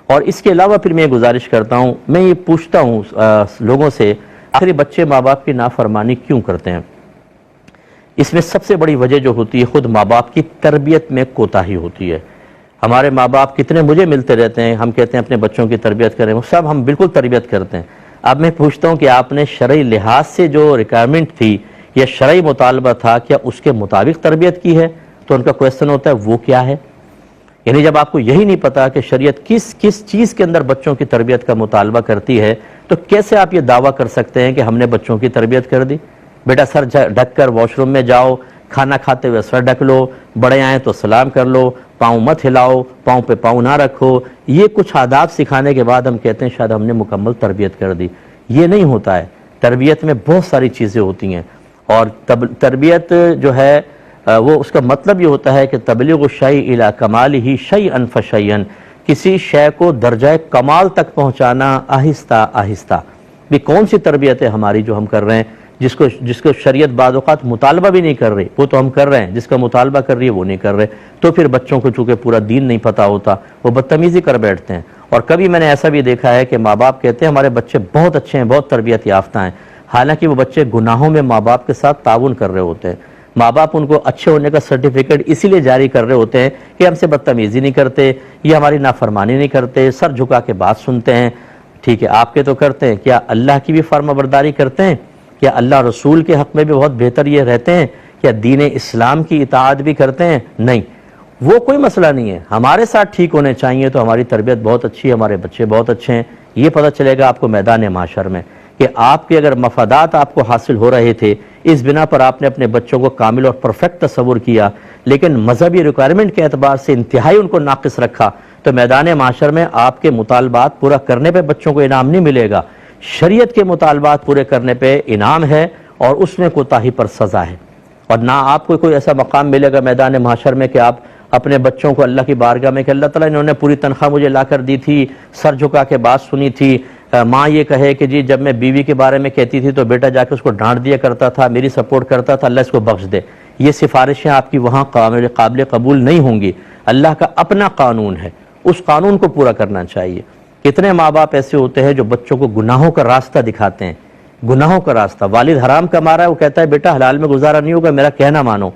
اور اس کے علاوہ پھر میں گزارش کرتا ہوں، میں یہ پوچھتا ہوں لوگوں سے، آخری بچے ماں باپ کی نافرمانی کیوں کرتے ہیں؟ اس میں سب سے بڑی وجہ جو ہوتی ہے خود ماں باپ کی تربیت میں کوتاہی ہوتی ہے۔ ہمارے ماں باپ کتنے مجھے ملتے رہتے ہیں، ہم کہتے ہیں اپنے بچوں کی تربیت کریں، وہ سب ہم بالکل تربیت کرتے ہیں۔ اب میں پوچھتا ہوں کہ آپ نے شرعی لحاظ سے جو ریکوائرمنٹ تھی یا شرعی مطالبہ تھا، کیا اس کے مطابق تربیت کی ہے؟ تو ان کا کویسچن ہوتا ہے وہ کیا ہے؟ یعنی جب آپ کو یہی نہیں پتا کہ شریعت کس کس چیز کے اندر بچوں کی تربیت کا مطالبہ کرتی ہے، تو کیسے آپ یہ دعویٰ کر سکتے ہیں کہ ہم نے بچوں کی تربیت کر دی؟ بیٹا سر ڈھک کر واش روم میں جاؤ، کھانا کھاتے ہوئے سر ڈھک لو، بڑے آئیں تو سلام کر لو، پاؤں مت ہلاؤ، پاؤں پہ پاؤں نہ رکھو، یہ کچھ آداب سکھانے کے بعد ہم کہتے ہیں شاید ہم نے مکمل تربیت کر دی۔ یہ نہیں ہوتا ہے، تربیت میں بہت ساری چیزیں ہوتی ہیں، اور تربیت جو ہے وہ اس کا مطلب یہ ہوتا ہے کہ تبلیغ الشیء الی کمالہ شیئا فشیئا، کسی شے کو درجہ کمال تک پہنچانا آہستہ آہستہ۔ یہ کون سی تربیت ہے ہماری جو ہم کر رہے ہیں، جس کو شریعت بعض اوقات مطالبہ بھی نہیں کر رہی، وہ تو ہم کر رہے ہیں، جس کا مطالبہ کر رہی ہے وہ نہیں کر رہے، تو پھر بچوں کو چونکہ پورا دین نہیں پتہ ہوتا، وہ بدتمیزی کر بیٹھتے ہیں۔ اور کبھی میں نے ایسا بھی دیکھا ہے کہ ماں باپ کہتے ہیں ہمارے بچے بہت اچھے ہیں، بہت تربیت یافتہ ہیں، حالانکہ وہ بچے گناہوں میں ماں باپ کے ساتھ تعاون کر رہے ہوتے ہیں۔ ماں باپ ان کو اچھے ہونے کا سرٹیفکیٹ اسی لیے جاری کر رہے ہوتے ہیں کہ ہم سے بدتمیزی نہیں کرتے، یہ ہماری نافرمانی نہیں کرتے، سر جھکا کے بات سنتے ہیں۔ ٹھیک ہے، آپ کے تو کرتے ہیں، کیا اللہ کی بھی فرما برداری کرتے ہیں؟ کیا اللہ رسول کے حق میں بھی بہت بہتر یہ رہتے ہیں؟ کیا دین اسلام کی اطاعت بھی کرتے ہیں؟ نہیں، وہ کوئی مسئلہ نہیں ہے، ہمارے ساتھ ٹھیک ہونے چاہیے تو ہماری تربیت بہت اچھی ہے، ہمارے بچے بہت اچھے ہیں۔ یہ پتہ چلے گا آپ کو میدان معاشر میں کہ آپ کے اگر مفادات آپ کو حاصل ہو رہے تھے، اس بنا پر آپ نے اپنے بچوں کو کامل اور پرفیکٹ تصور کیا، لیکن مذہبی ریکوائرمنٹ کے اعتبار سے انتہائی ان کو ناقص رکھا، تو میدان معاشر میں آپ کے مطالبات پورا کرنے پہ بچوں کو انعام نہیں ملے گا، شریعت کے مطالبات پورے کرنے پہ انعام ہے، اور اس میں کوتاہی پر سزا ہے۔ اور نہ آپ کو کوئی ایسا مقام ملے گا میدان معاشر میں کہ آپ اپنے بچوں کو اللہ کی بارگاہ میں کہ اللہ تعالیٰ انہوں نے پوری تنخواہ مجھے لا کر دی تھی، سر جھکا کے بات سنی تھی، ماں یہ کہے کہ جی جب میں بیوی کے بارے میں کہتی تھی تو بیٹا جا کے اس کو ڈانٹ دیا کرتا تھا، میری سپورٹ کرتا تھا، اللہ اس کو بخش دے۔ یہ سفارشیں آپ کی وہاں قابل قبول نہیں ہوں گی۔ اللہ کا اپنا قانون ہے، اس قانون کو پورا کرنا چاہیے۔ کتنے ماں باپ ایسے ہوتے ہیں جو بچوں کو گناہوں کا راستہ دکھاتے ہیں، گناہوں کا راستہ۔ والد حرام کما رہا ہے، وہ کہتا ہے بیٹا حلال میں گزارا نہیں ہوگا، میرا کہنا مانو،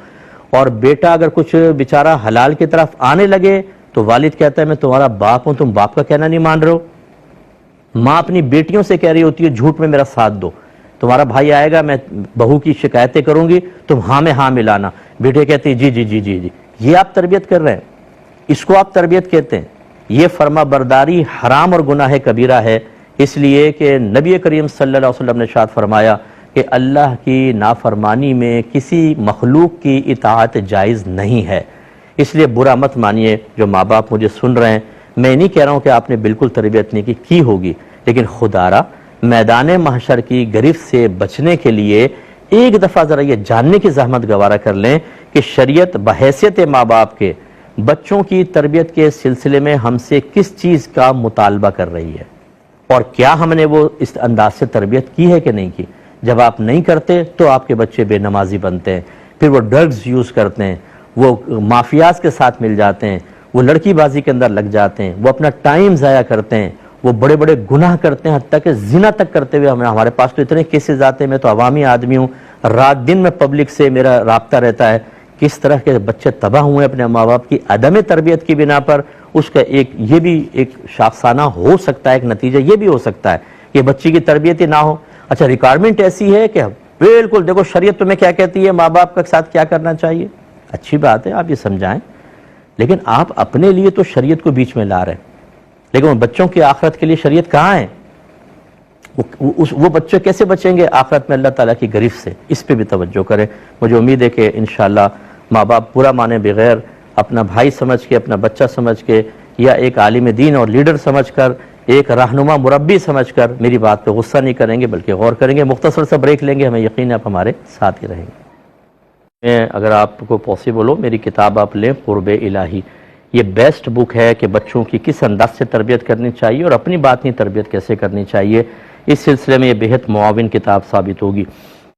اور بیٹا اگر کچھ بیچارہ حلال کی طرف آنے لگے تو والد کہتا ہے میں تمہارا باپ ہوں، تم باپ کا کہنا نہیں مان رہے ہو۔ ماں اپنی بیٹیوں سے کہہ رہی ہوتی ہے جھوٹ میں میرا ساتھ دو، تمہارا بھائی آئے گا میں بہو کی شکایتیں کروں گی، تم ہاں میں ہاں ملانا، بیٹے کہتے ہیں جی جی جی جی جی۔ یہ آپ تربیت کر رہے ہیں، اس کو آپ تربیت کہتے ہیں؟ یہ فرما برداری حرام اور گناہ کبیرہ ہے، اس لیے کہ نبی کریم صلی اللہ علیہ وسلم نے ارشاد فرمایا کہ اللہ کی نافرمانی میں کسی مخلوق کی اطاعت جائز نہیں ہے۔ اس لیے برا مت مانیے جو ماں باپ مجھے سن رہے ہیں، میں نہیں کہہ رہا ہوں کہ آپ نے بالکل تربیت نہیں کی ہوگی، لیکن خدا را میدان محشر کی گرفت سے بچنے کے لیے ایک دفعہ ذرا یہ جاننے کی زحمت گوارا کر لیں کہ شریعت بحیثیت ماں باپ کے بچوں کی تربیت کے سلسلے میں ہم سے کس چیز کا مطالبہ کر رہی ہے، اور کیا ہم نے وہ اس انداز سے تربیت کی ہے کہ نہیں کی۔ جب آپ نہیں کرتے تو آپ کے بچے بے نمازی بنتے ہیں، پھر وہ ڈرگز یوز کرتے ہیں، وہ مافیاز کے ساتھ مل جاتے ہیں، وہ لڑکی بازی کے اندر لگ جاتے ہیں، وہ اپنا ٹائم ضائع کرتے ہیں، وہ بڑے بڑے گناہ کرتے ہیں، حتیٰ کہ زنا تک کرتے ہوئے ہمارے پاس تو اتنے کیسز آتے ہیں۔ میں تو عوامی آدمی ہوں، رات دن میں پبلک سے میرا رابطہ رہتا ہے، کس طرح کے بچے تباہ ہوئے اپنے ماں باپ کی عدم تربیت کی بنا پر۔ اس کا یہ بھی ایک شاخسانہ ہو سکتا ہے، ایک نتیجہ یہ بھی ہو سکتا ہے کہ بچی کی تربیت ہی نہ ہو۔ اچھا، ریکوائرمنٹ ایسی ہے کہ بالکل دیکھو شریعت تمہیں کیا کہتی ہے، ماں باپ کے ساتھ کیا کرنا چاہیے، اچھی بات ہے آپ یہ سمجھائیں، لیکن آپ اپنے لیے تو شریعت کو بیچ میں لا رہے ہیں، لیکن بچوں کی آخرت کے لیے شریعت کہاں ہے؟ وہ بچے کیسے بچیں گے آخرت میں اللہ تعالیٰ کی گرفت سے؟ اس پہ بھی توجہ کریں۔ مجھے امید ہے کہ انشاءاللہ ماں باپ برا مانے بغیر اپنا بھائی سمجھ کے، اپنا بچہ سمجھ کے، یا ایک عالم دین اور لیڈر سمجھ کر، ایک رہنما مربی سمجھ کر میری بات پہ غصہ نہیں کریں گے بلکہ غور کریں گے۔ مختصر سا بریک لیں گے، ہمیں یقین ہے آپ ہمارے ساتھ ہی رہیں گے۔ اگر آپ کو پاسبل ہو میری کتاب آپ لیں، قرب الہی، یہ بیسٹ بک ہے کہ بچوں کی کس انداز سے تربیت کرنی چاہیے اور اپنی باطنی تربیت کیسے کرنی چاہیے، اس سلسلے میں یہ بہت معاون کتاب ثابت ہوگی۔